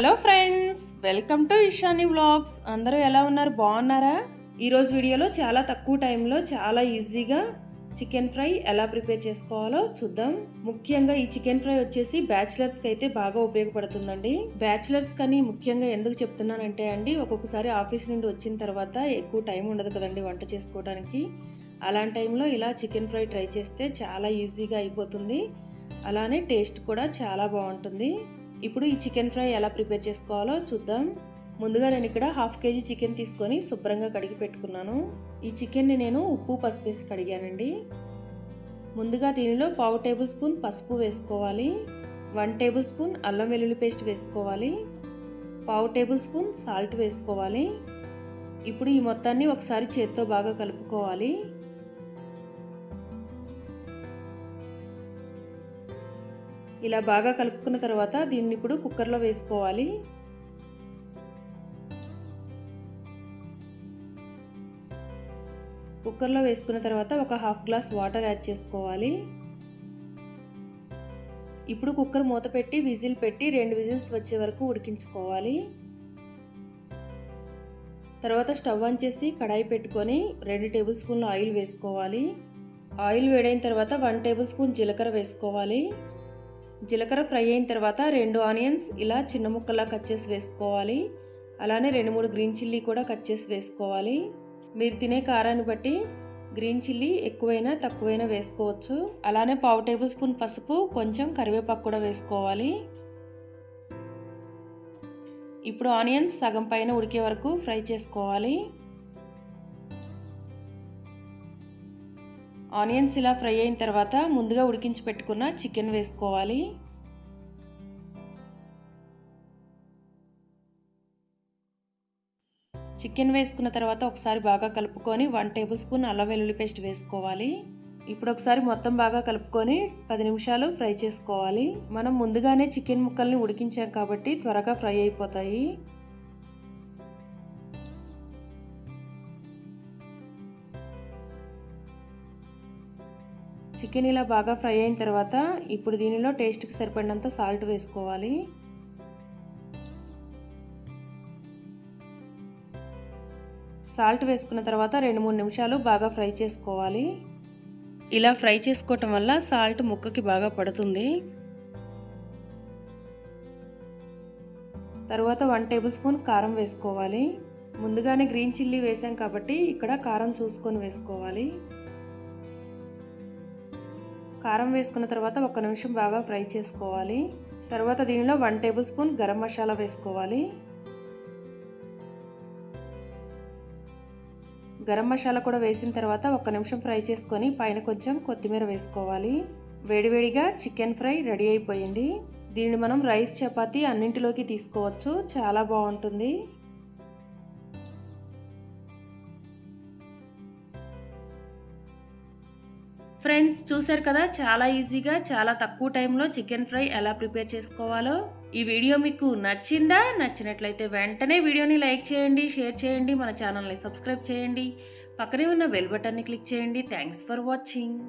Hello friends, welcome to IshaniVlogs. అందరూ ఎలా ఉన్నారు? బాగున్నారా? ఈరోజు వీడియోలో చాలా తక్కువ టైంలో చాలా ఈజీగా చికెన్ ఫ్రై ఎలా ప్రిపేర్ చేసుకోవాలో చూద్దాం. ముఖ్యంగా ఈ చికెన్ ఫ్రై వచ్చేసి బ్యాచిలర్స్కి అయితే బాగా ఉపయోగపడుతుందండి. బ్యాచిలర్స్ కానీ ముఖ్యంగా ఎందుకు చెప్తున్నానంటే అండి, ఒక్కొక్కసారి ఆఫీస్ నుండి వచ్చిన తర్వాత ఎక్కువ టైం ఉండదు కదండి వంట చేసుకోవడానికి. అలాంటి టైంలో ఇలా చికెన్ ఫ్రై ట్రై చేస్తే చాలా ఈజీగా అయిపోతుంది. అలానే టేస్ట్ కూడా చాలా బాగుంటుంది. ఇప్పుడు ఈ చికెన్ ఫ్రై ఎలా ప్రిపేర్ చేసుకోవాలో చూద్దాం. ముందుగా నేను ఇక్కడ 1/2 kg చికెన్ తీసుకొని శుభ్రంగా కడిగి పెట్టుకున్నాను. ఈ చికెన్ని నేను ఉప్పు పసుపు వేసి కడిగానండి. ముందుగా దీనిలో 1/2 టేబుల్ స్పూన్ పసుపు వేసుకోవాలి. 1 టేబుల్ స్పూన్ అల్లం వెల్లుల్లి పేస్ట్ వేసుకోవాలి. 1/2 టేబుల్ స్పూన్ సాల్ట్ వేసుకోవాలి. ఇప్పుడు ఈ మొత్తాన్ని ఒకసారి చేత్తో బాగా కలుపుకోవాలి. ఇలా బాగా కలుపుకున్న తర్వాత దీన్ని ఇప్పుడు కుక్కర్లో వేసుకోవాలి. కుక్కర్లో వేసుకున్న తర్వాత ఒక 1/2 గ్లాస్ వాటర్ యాడ్ చేసుకోవాలి. ఇప్పుడు కుక్కర్ మూత పెట్టి విజిల్ పెట్టి 2 విజిల్స్ వచ్చే వరకు ఉడికించుకోవాలి. తర్వాత స్టవ్ ఆన్ చేసి కడాయి పెట్టుకొని 2 టేబుల్ స్పూన్ల ఆయిల్ వేసుకోవాలి. ఆయిల్ వేడైన తర్వాత 1 టేబుల్ స్పూన్ జీలకర్ర వేసుకోవాలి. జీలకర్ర ఫ్రై అయిన తర్వాత 2 ఆనియన్స్ ఇలా చిన్న ముక్కలా కట్ చేసి వేసుకోవాలి. అలానే 2-3 గ్రీన్ చిల్లీ కూడా కట్ చేసి వేసుకోవాలి. మీరు తినే కారాన్ని బట్టి గ్రీన్ చిల్లీ ఎక్కువైనా తక్కువైనా వేసుకోవచ్చు. అలానే 1/2 టేబుల్ స్పూన్ పసుపు, కొంచెం కరివేపాకు కూడా వేసుకోవాలి. ఇప్పుడు ఆనియన్స్ సగం పైన ఉడికే వరకు ఫ్రై చేసుకోవాలి. ఆనియన్స్ ఇలా ఫ్రై అయిన తర్వాత ముందుగా ఉడికించి పెట్టుకున్న చికెన్ వేసుకోవాలి. చికెన్ వేసుకున్న తర్వాత ఒకసారి బాగా కలుపుకొని 1 టేబుల్ స్పూన్ అల్లం వెల్లుల్లి పేస్ట్ వేసుకోవాలి. ఇప్పుడు ఒకసారి మొత్తం బాగా కలుపుకొని 10 నిమిషాలు ఫ్రై చేసుకోవాలి. మనం ముందుగానే చికెన్ ముక్కల్ని ఉడికించాం కాబట్టి త్వరగా ఫ్రై అయిపోతాయి. చికెన్ ఇలా బాగా ఫ్రై అయిన తర్వాత ఇప్పుడు దీనిలో టేస్ట్కి సరిపడినంత సాల్ట్ వేసుకోవాలి. సాల్ట్ వేసుకున్న తర్వాత 2-3 నిమిషాలు బాగా ఫ్రై చేసుకోవాలి. ఇలా ఫ్రై చేసుకోవటం వల్ల సాల్ట్ ముక్కకి బాగా పడుతుంది. తర్వాత 1 టేబుల్ స్పూన్ కారం వేసుకోవాలి. ముందుగానే గ్రీన్ చిల్లీ వేసాం కాబట్టి ఇక్కడ కారం చూసుకొని వేసుకోవాలి. కారం వేసుకున్న తర్వాత 1 నిమిషం బాగా ఫ్రై చేసుకోవాలి. తర్వాత దీనిలో 1 టేబుల్ స్పూన్ గరం మసాలా వేసుకోవాలి. గరం మసాలా కూడా వేసిన తర్వాత 1 నిమిషం ఫ్రై చేసుకొని పైన కొంచెం కొత్తిమీర వేసుకోవాలి. వేడివేడిగా చికెన్ ఫ్రై రెడీ అయిపోయింది. దీనిని మనం రైస్, చపాతీ అన్నింటిలోకి తీసుకోవచ్చు. చాలా బాగుంటుంది. ఫ్రెండ్స్, చూశారు కదా, చాలా ఈజీగా చాలా తక్కువ టైంలో చికెన్ ఫ్రై ఎలా ప్రిపేర్ చేసుకోవాలో. ఈ వీడియో మీకు నచ్చిందా? నచ్చినట్లయితే వెంటనే వీడియోని లైక్ చేయండి, షేర్ చేయండి, మన ఛానల్ని సబ్స్క్రైబ్ చేయండి, పక్కనే ఉన్న బెల్ బటన్ని క్లిక్ చేయండి. Thanks for watching.